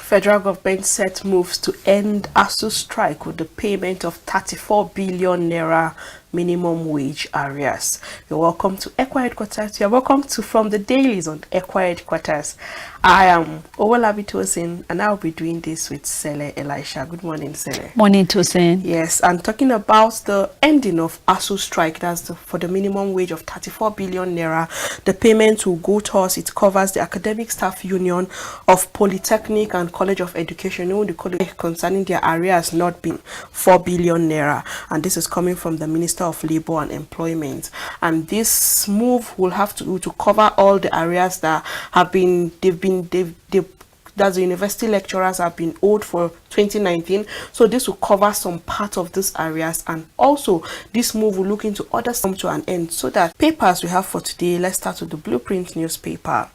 Federal government set moves to end ASU strike with the payment of 34 billion naira minimum wage arrears. You're welcome to Equa Headquarters. You're welcome to From the Dailies on Equa Headquarters. I am Owolabi Tosin, and I'll be doing this with Sele Elisha. Good morning, Sele. Morning, Tosin. Yes, and talking about the ending of ASU strike, that's for the minimum wage of 34 billion naira. The payment will go towards, it covers the Academic Staff Union of Polytechnic and College of Education, the college concerning their arrears not been 4 billion naira, and this is coming from the Minister of Labour and Employment. And this move will have to cover all the areas that have been that the university lecturers have been owed for 2019. So this will cover some part of these areas, and also this move will look into others come to an end. So that papers we have for today, let's start with the Blueprint newspaper.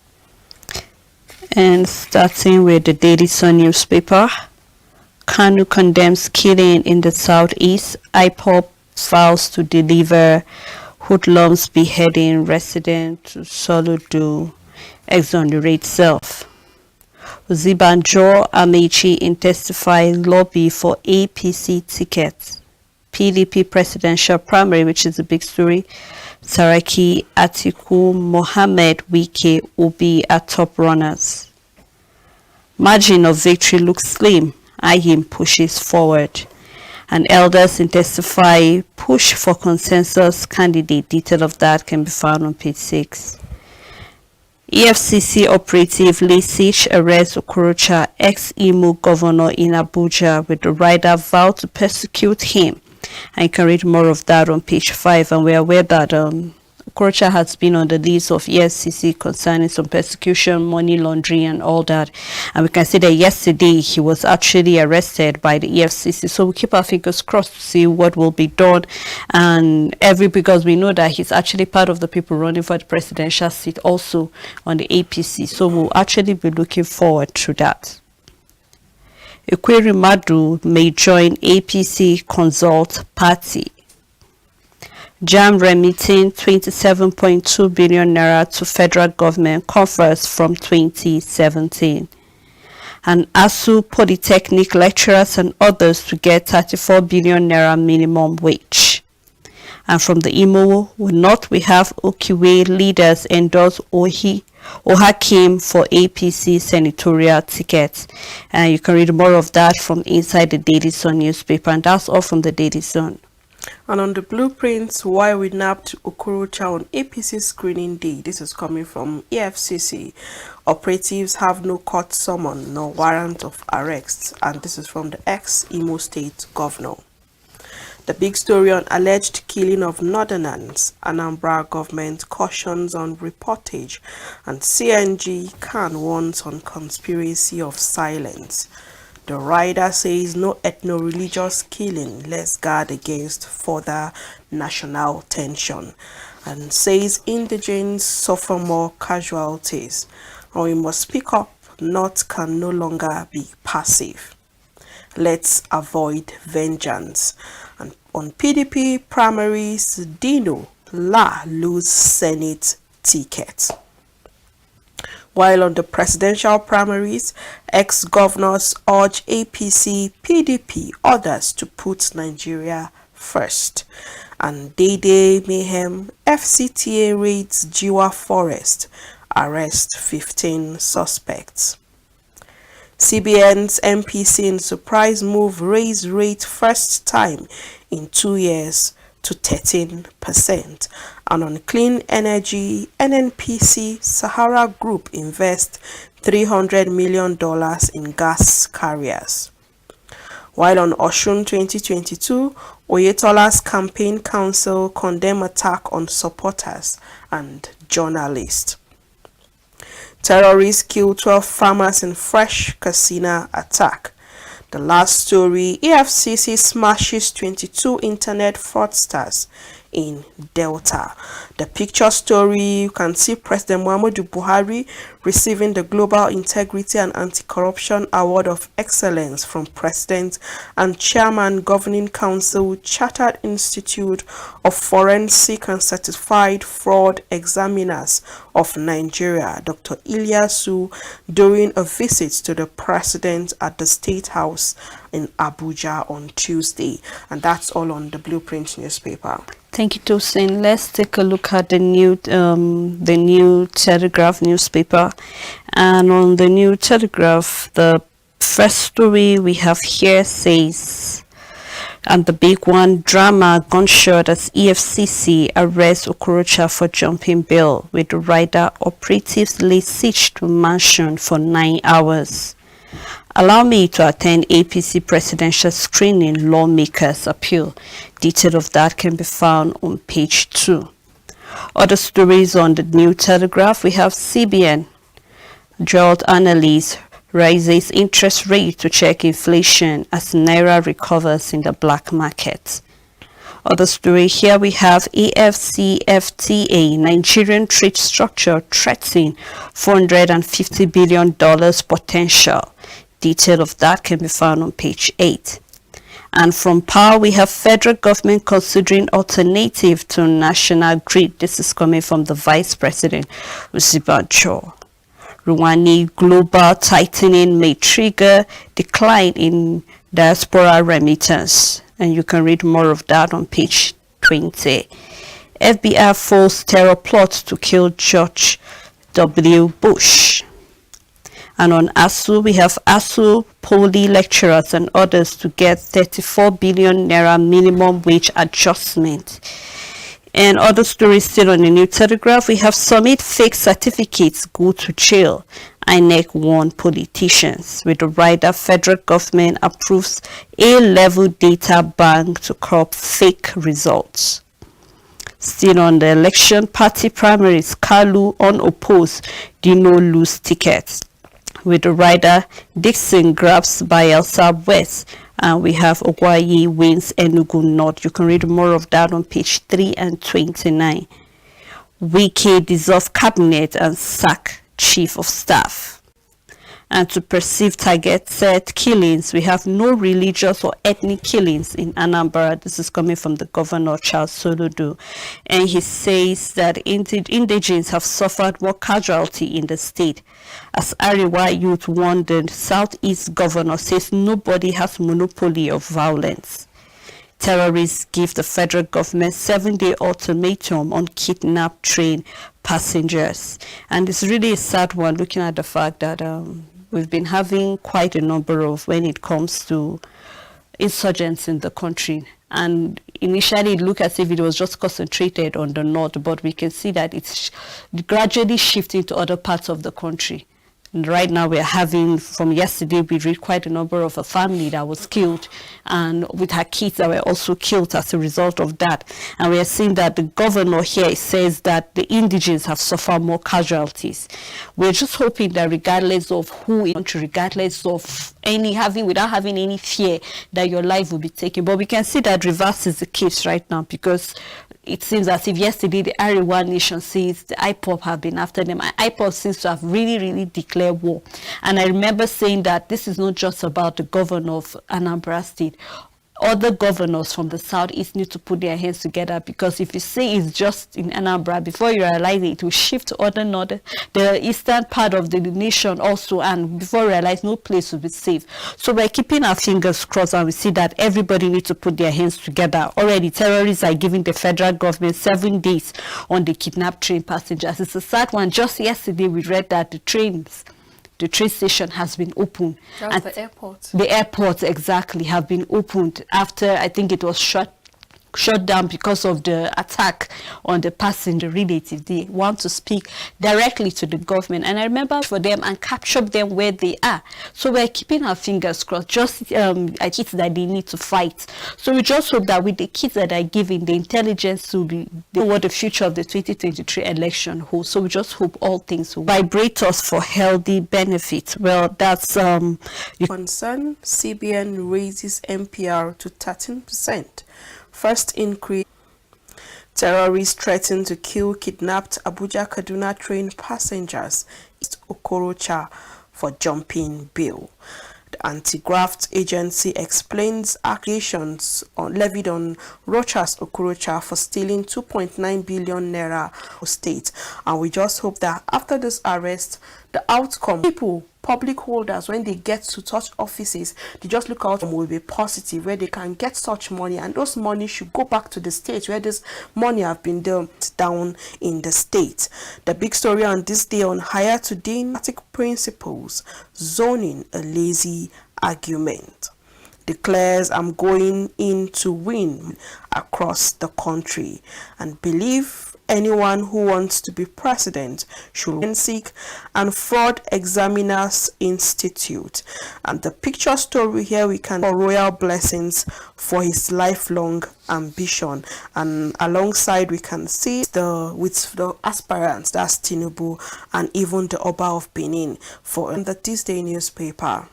And starting with the Dailies newspaper, Kanu condemns killing in the southeast. IPOB vows to deliver hoodlums beheading resident to Soludo, exonerate self. Zibanjo Amechi intensifies lobby for APC tickets. PDP presidential primary, which is a big story. Saraki, Atiku, Mohammed, Wike will be at top runners. Margin of victory looks slim. Ayim pushes forward. And elders intensify push for consensus candidate. Detail of that can be found on page 6. EFCC operative Lesich arrests Okorocha, ex-Imo governor in Abuja, with the rider vowed to persecute him. And you can read more of that on page 5. And we are aware that Okorocha has been on the list of EFCC concerning some persecution, money laundering, and all that. And we can see that yesterday he was actually arrested by the EFCC. So we keep our fingers crossed to see what will be done. And because we know that he's actually part of the people running for the presidential seat also on the APC. So we'll actually be looking forward to that. Ekweri Madu may join APC Consult Party. JAM remitting 27.2 billion naira to federal government confers from 2017. And ASU Polytechnic lecturers and others to get 34 billion naira minimum wage. And from the Imo North, we have Okiwe leaders endorse Ohakim for APC senatorial tickets. And you can read more of that from inside the Daily Sun newspaper. And that's all from the Daily Sun. And on the Blueprints, why we nabbed Okorocha on APC screening day. This is coming from EFCC. Operatives have no court summon nor warrant of arrest. And this is from the ex-Imo State governor. The big story on alleged killing of Northerners. Anambra government cautions on reportage. And CNG can warns on conspiracy of silence. The rider says no ethno-religious killing, let's guard against further national tension, and says indigents suffer more casualties, and we must speak up, North can no longer be passive. Let's avoid vengeance. And on PDP primaries, Dino La lose Senate ticket. While on the presidential primaries, ex-governors urge APC, PDP, others to put Nigeria first. And Day mayhem, FCTA raids Jiwa Forest, arrest 15 suspects. CBN's MPC in surprise move raise rate first time in 2 years to 13%. And on clean energy, NNPC Sahara Group invest $300 million in gas carriers. While on Oshun 2022, Oyetola's campaign council condemn attack on supporters and journalists. Terrorists kill 12 farmers in fresh Katsina attack. The last story, EFCC smashes 22 internet fraudsters in Delta. The picture story, you can see President Muhammadu Buhari receiving the Global Integrity and Anti-Corruption Award of Excellence from President and Chairman Governing Council, Chartered Institute of Forensic and Certified Fraud Examiners of Nigeria, Dr. Ilyasu, during a visit to the President at the State House in Abuja on Tuesday. And that's all on the Blueprint newspaper. Thank you, Tosin. Let's take a look at the new Telegraph newspaper. And on the new Telegraph, the first story we have here says, and the big one, drama gunshot as EFCC arrests Okorocha for jumping bail, with the rider operatives lay siege to mansion for 9 hours. Allow me to attend APC presidential screening, lawmakers appeal. Detail of that can be found on page 2. Other stories on the New Telegraph, we have CBN. Jolt analyst raises interest rate to check inflation as Naira recovers in the black market. Other story here we have AFCFTA, Nigerian trade structure threatening $450 billion potential. Detail of that can be found on page 8. And from Power, we have federal government considering alternative to national grid. This is coming from the Vice President, Usibanjo. Rwanda global tightening may trigger decline in diaspora remittance. And you can read more of that on page 20. FBI false terror plot to kill George W. Bush. And on ASU, we have ASU poly lecturers and others to get 34 billion naira minimum wage adjustment. And other stories still on the New Telegraph, we have submit fake certificates, go to jail. INEC warned politicians. With the rider, federal government approves A-level data bank to curb fake results. Still on the election, party primaries, Kalu unopposed, Dino lose tickets. With the rider, Dixon grabs Bayelsa West, and we have Ogwayi wins Enugu North. You can read more of that on page 3 and 29. Wike dissolve cabinet and sack chief of staff. And to perceive targeted killings, we have no religious or ethnic killings in Anambra. This is coming from the governor, Charles Soludo. And he says that indigenes have suffered more casualty in the state. As Ariwa youth warned, the southeast governor says nobody has monopoly of violence. Terrorists give the federal government 7-day ultimatum on kidnapped train passengers. And it's really a sad one, looking at the fact that we've been having quite a number of when it comes to insurgents in the country. And initially it looked as if it was just concentrated on the north, but we can see that it's gradually shifting to other parts of the country. And right now we're having, from yesterday, we read quite a number of a family that was killed, and with her kids that were also killed as a result of that. And we are seeing that the governor here says that the indigenes have suffered more casualties. We're just hoping that regardless of who in the country, regardless of without having any fear that your life will be taken. But we can see that reverse is the case right now, because it seems as if yesterday the Ariwa nation says the IPOP have been after them. And IPOP seems to have really declared war. And I remember saying that this is not just about the governor of Anambra State. Other governors from the southeast need to put their hands together, because if you say it's just in Anambra, before you realize it will shift to other northern, the eastern part of the nation also, and before you realize no place will be safe. So we're keeping our fingers crossed, and we see that everybody needs to put their hands together. Already terrorists are giving the federal government 7 days on the kidnapped train passengers. It's a sad one. Just yesterday we read that the train station has been opened. That's the airport. The airports exactly have been opened after, I think it was shut down because of the attack on the passenger relative. They want to speak directly to the government, and I remember for them and capture them where they are. So we're keeping our fingers crossed. Just kids that they need to fight. So we just hope that with the kids that are given, the intelligence will be what the future of the 2023 election holds. So we just hope all things will vibrate us for healthy benefits. Well, that's concern. CBN raises MPR to 13%. First increase. Terrorists threaten to kill kidnapped Abuja-Kaduna train passengers. It's Okorocha for jumping bail. The anti-graft agency explains accusations levied on Rochas Okorocha for stealing 2.9 billion naira state. And we just hope that after this arrest, the outcome, public holders, when they get to such offices, they just look out will be positive, where they can get such money, and those money should go back to the state where this money have been dumped down in the state. The big story on this day on Higher Today: democratic principles zoning a lazy argument. Declares I'm going in to win across the country, and believe anyone who wants to be president should seek and Fraud Examiners Institute. And the picture story here, we can for royal blessings for his lifelong ambition, and alongside we can see the aspirants, that's Tinubu and even the Oba of Benin, for the Tuesday newspaper.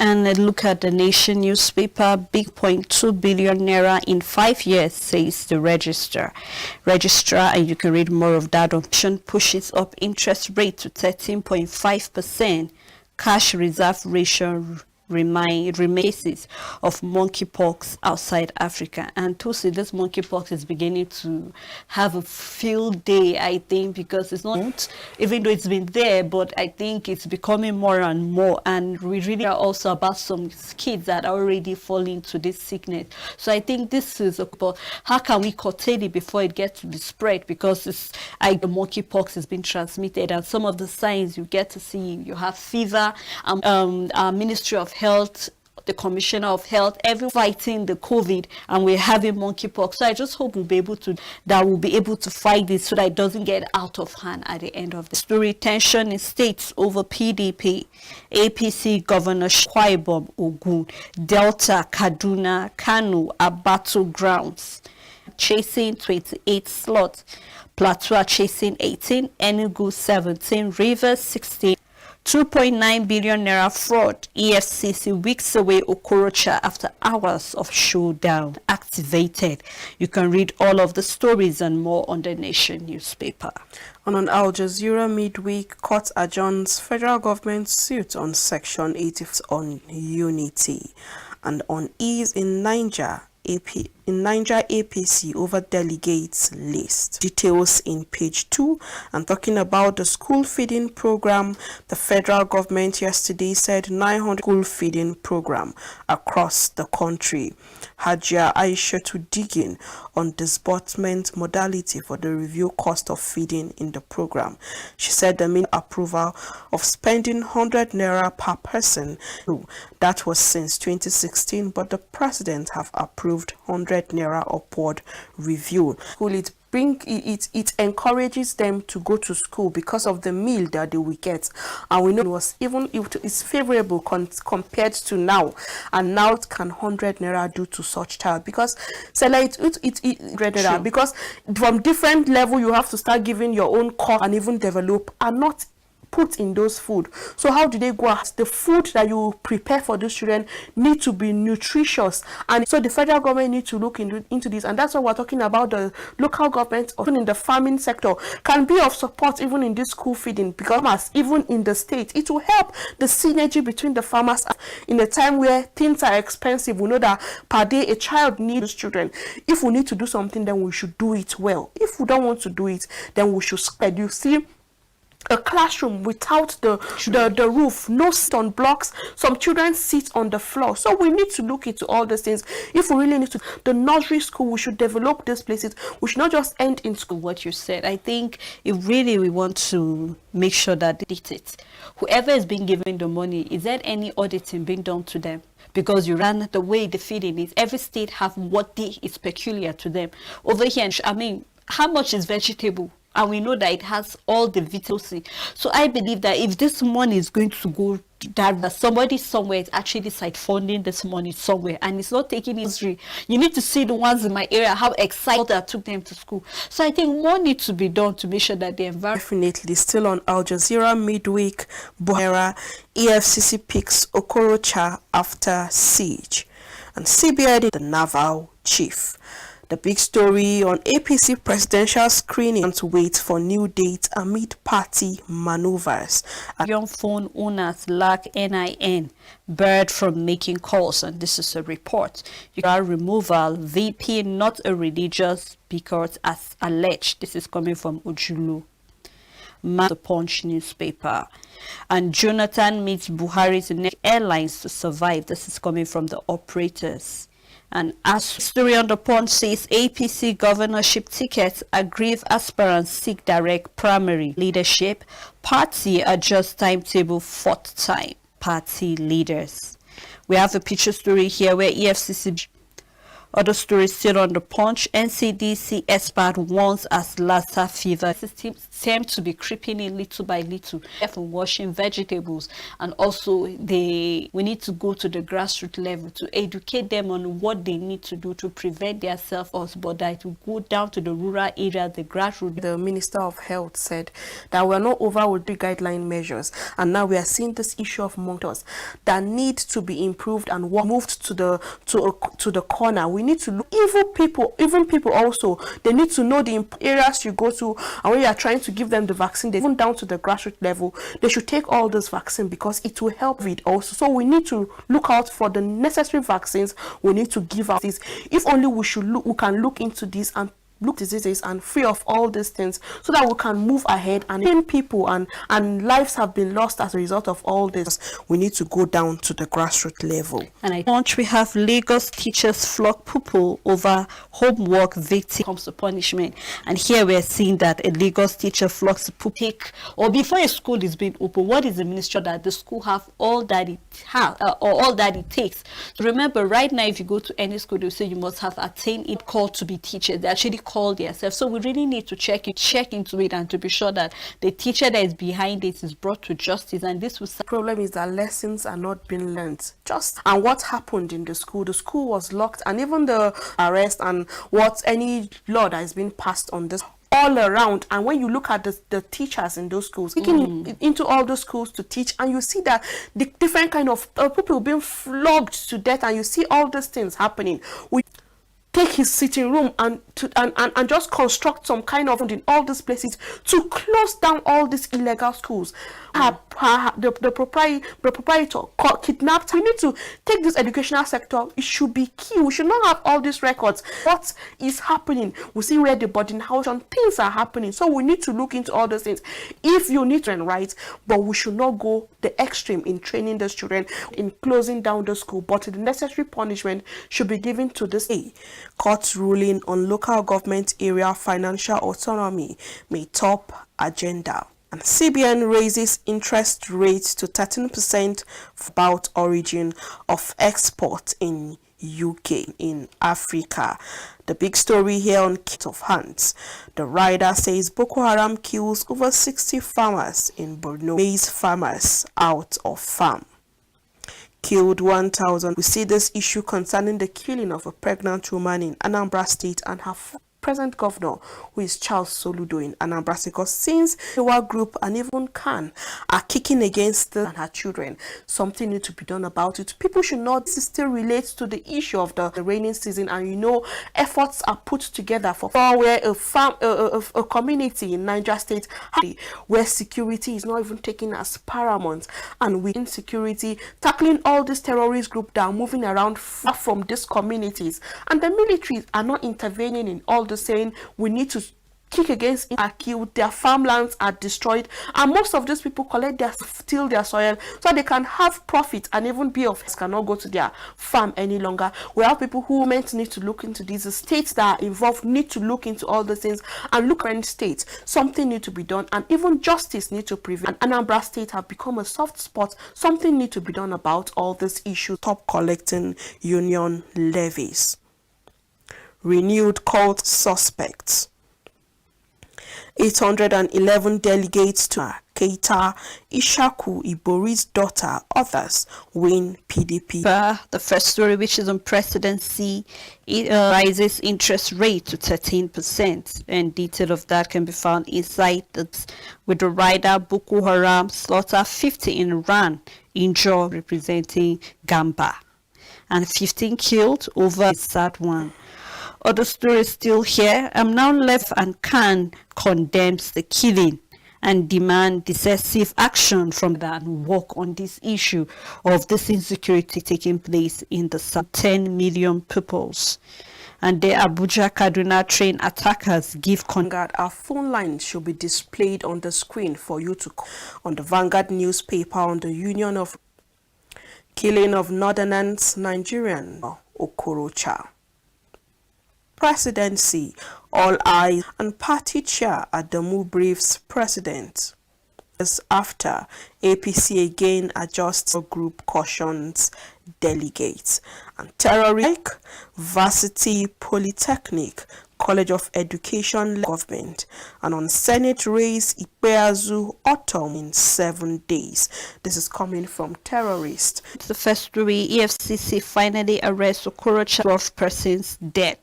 And look at the Nation newspaper. Big 0.2 billion naira in 5 years, says the registrar. And you can read more of that. Pushes up interest rate to 13.5%. Cash reserve ratio remains of monkeypox outside Africa. And to see this monkeypox is beginning to have a field day, I think, because it's not, even though it's been there, but I think it's becoming more and more. And we really are also about some kids that are already falling into this sickness. So I think this is about how can we curtail it before it gets to the spread, because it's the monkeypox has been transmitted, and some of the signs you get to see, you have fever, our Ministry of Health, the Commissioner of Health, every fighting the COVID, and we're having monkeypox. So I just hope we'll be able to fight this so that it doesn't get out of hand at the end of the story. Tension in states over PDP. APC Governor Akwa Ibom, Ogun, Delta, Kaduna, Kano are battlegrounds. Chasing 28 slots. Plateau are chasing 18, Enugu 17, Rivers 16. 2.9 billion naira fraud. EFCC weeks away Okorocha after hours of showdown activated. You can read all of the stories and more on the Nation newspaper. And on Al Jazeera midweek, court adjourns federal government suit on Section 80 on unity. And on ease in Niger APC over delegates list. Details in page 2. And talking about the school feeding program, the federal government yesterday said 900 school feeding program across the country. Hajia Aisha to digging on disbursement modality for the review cost of feeding in the program. She said the main approval of spending 100 naira per person, that was since 2016, but the president have approved 100 naira upward review. It encourages them to go to school because of the meal that they will get, and we know it's favorable compared to now. And now it can 100 naira do to such child, because because from different level you have to start giving your own cost and even develop and not put in those food. So how do they go out? The food that you prepare for these children need to be nutritious, and so the federal government need to look into this. And that's why we're talking about the local government, even in the farming sector, can be of support even in this school feeding, because even in the state it will help the synergy between the farmers. In a time where things are expensive, we know that per day a child needs children. If we need to do something, then we should do it well. If we don't want to do it, then we should spread. You see, a classroom without the roof, no stone blocks, some children sit on the floor. So we need to look into all these things. If we really need to, the nursery school, we should develop these places. We should not just end in school. What you said, I think if really we want to make sure that whoever is being given the money, is there any auditing being done to them? Because you ran the way the feeding is, every state have what is peculiar to them. Over here, I mean, how much is vegetable? And we know that it has all the vitamins. So I believe that if this money is going to go, that somebody somewhere is actually side funding this money somewhere, and it's not taking history. You need to see the ones in my area, how excited that took them to school. So I think more needs to be done to make sure that the environment. Definitely. Still on Al Jazeera midweek, Buhari, EFCC picks Okorocha after siege, and CBI, the naval chief. The big story on APC presidential screening to wait for new date amid party maneuvers. Young phone owners lack NIN, barred from making calls, and this is a report. Removal, VP not a religious because as alleged. This is coming from Ujulu. The Punch newspaper. And Jonathan meets Buhari's next airlines to survive. This is coming from the operators. And as story on the Punch says, APC governorship tickets aggrieve aspirants seek direct primary leadership. Party adjusts timetable fourth time. Party leaders. We have a picture story here where EFCC. Other stories still on the Punch. NCDC expert warns as Lassa fever seems to be creeping in little by little. For washing vegetables, and also we need to go to the grassroots level to educate them on what they need to do to prevent themselves or but that to go down to the rural area, the grassroots. The Minister of Health said that we're not over with the guideline measures, and now we are seeing this issue of monitors that need to be improved and moved to the corner. We need to look, even people also, they need to know the areas you go to, and when you are trying to give them the vaccine, even down to the grassroots level, they should take all this vaccine because it will help with also. So we need to look out for the necessary vaccines. We need to give out these. If only we can look into this and look diseases and free of all these things so that we can move ahead, and people and lives have been lost as a result of all this. We need to go down to the grassroots level. And I want we have Lagos teachers flog pupil over homework victim comes to punishment. And here we're seeing that a Lagos teacher flogs pupil or before a school is being open, what is the ministry that the school have all that it has or all that it takes. So remember, right now if you go to any school, they'll say you must have attained it called to be teachers. They actually call themselves. So we really need to check into it and to be sure that the teacher that is behind it is brought to justice. And this was the problem is that lessons are not being learned. And what happened in the school was locked, and even the arrest and what any law that has been passed on this all around. And when you look at the teachers in those schools, into all those schools to teach, and you see that the different kind of people being flogged to death, and you see all these things happening. We take his sitting room and just construct some kind of in all these places to close down all these illegal schools. The proprietor kidnapped. We need to take this educational sector. It should be key. We should not have all these records. What is happening? We see where the boarding house and things are happening. So we need to look into all those things. If you need to right, but we should not go the extreme in training those children, in closing down the school. But the necessary punishment should be given to this. Court ruling on local government area financial autonomy may top agenda. And CBN raises interest rates to 13% about origin of export in UK in Africa. The big story here on Kit of Hands. The rider says Boko Haram kills over 60 farmers in Borno. Maize farmers out of farm. Killed 1,000. We see this issue concerning the killing of a pregnant woman in Anambra State and her present governor, who is Charles Soludo in Anambra State, because since the war group and even Khan are kicking against her and her children, something needs to be done about it. People should not still relate to the issue of the rainy season, and efforts are put together for where a community in Niger State where security is not even taken as paramount, and with insecurity, tackling all these terrorist groups that are moving around far from these communities, and the militaries are not intervening in all the saying we need to kick against are killed, their farmlands are destroyed, and most of these people steal their soil so they can have profit and even be of cannot go to their farm any longer. We have people who meant need to look into these states that are involved need to look into all the things and look at states. Something need to be done, and even justice need to prevail. And Anambra State have become a soft spot. Something need to be done about all this issue. Stop collecting union levies. Renewed cult suspects. 811 delegates to Keita Ishaku Ibori's daughter. Others win PDP. The first story, which is on presidency, it rises interest rate to 13%, and detail of that can be found inside with the rider Boko Haram slaughter 50 in Iran, injure representing Gamba, and 15 killed over a sad one. Other stories still here. I'm now left and Khan condemns the killing and demand decisive action from that and work on this issue of this insecurity taking place in the South. 10 million pupils. And the Abuja Kaduna train attackers give Vanguard, our phone lines should be displayed on the screen for you to call. On the Vanguard newspaper on the Union of Killing of Northerners Nigerian Okorocha. Presidency, all eyes and party chair at the briefs president. As after APC again adjusts group cautions delegates. And terrorist Varsity Polytechnic College of Education government. And on Senate race Ipeazu autumn in 7 days. This is coming from terrorist. The first story, EFCC finally arrests Okorocha, 12 persons dead.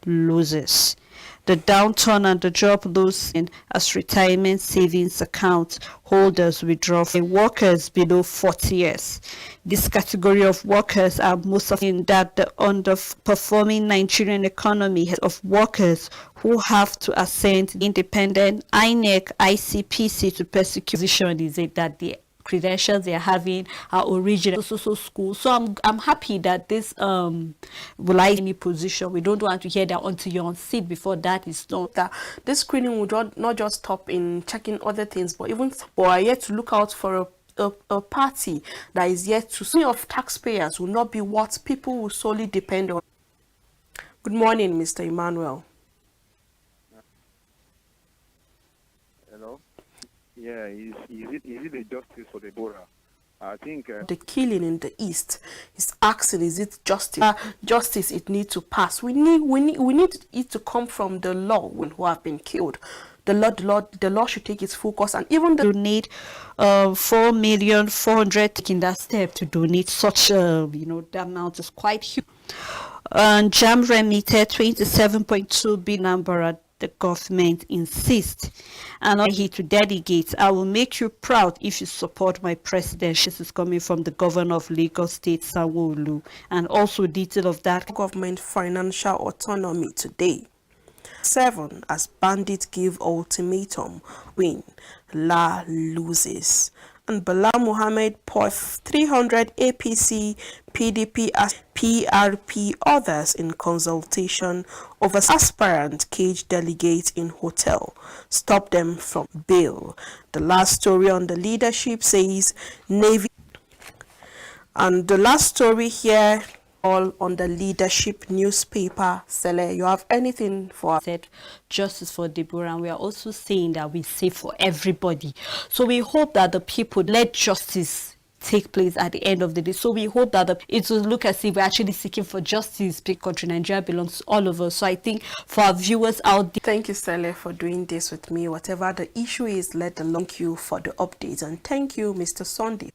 Loses. The downturn and the job losing as retirement savings account holders withdraw from workers below 40 years. This category of workers are most often that the underperforming Nigerian economy has of workers who have to ascend independent INEC ICPC to persecute. Position is it that the credentials they are having are original school. So I'm happy that this will lie in any position. We don't want to hear that until you're on seat before that is done. That this screening would not just stop in checking other things, but even are yet to look out for a party that is yet to see of taxpayers will not be what people will solely depend on. Good morning, Mr. Emmanuel. Hello. Yeah, is it a justice for Deborah? I think the killing in the east is asking, is it justice? Justice it needs to pass. We need it to come from the law when who have been killed. The law should take its focus, and even the donate 4,400,000 taking that step to donate such the amount is quite huge. And JAM remitted 27.2 billion number at the government insists, and he to delegate. I will make you proud if you support my president. This is coming from the governor of Lagos State, Sanwo-Olu, and also detail of that government financial autonomy today. 7 as bandits give ultimatum, win, La loses. And Bala Muhammad points 300 APC, PDP as PRP others in consultation over aspirant cage delegate in hotel. Stop them from bail. The last story on the leadership says Navy. And the last story here all on the leadership newspaper. Sele, you have anything for us? Said justice for Deborah, and we are also saying that we say for everybody. So we hope that the people let justice take place at the end of the day. So we hope that it will look as if we're actually seeking for justice because Nigeria belongs to all of us. So I think for our viewers out there, thank you, Sele, for doing this with me. Whatever the issue is, let the long queue for the updates. And thank you, Mr. Sunday.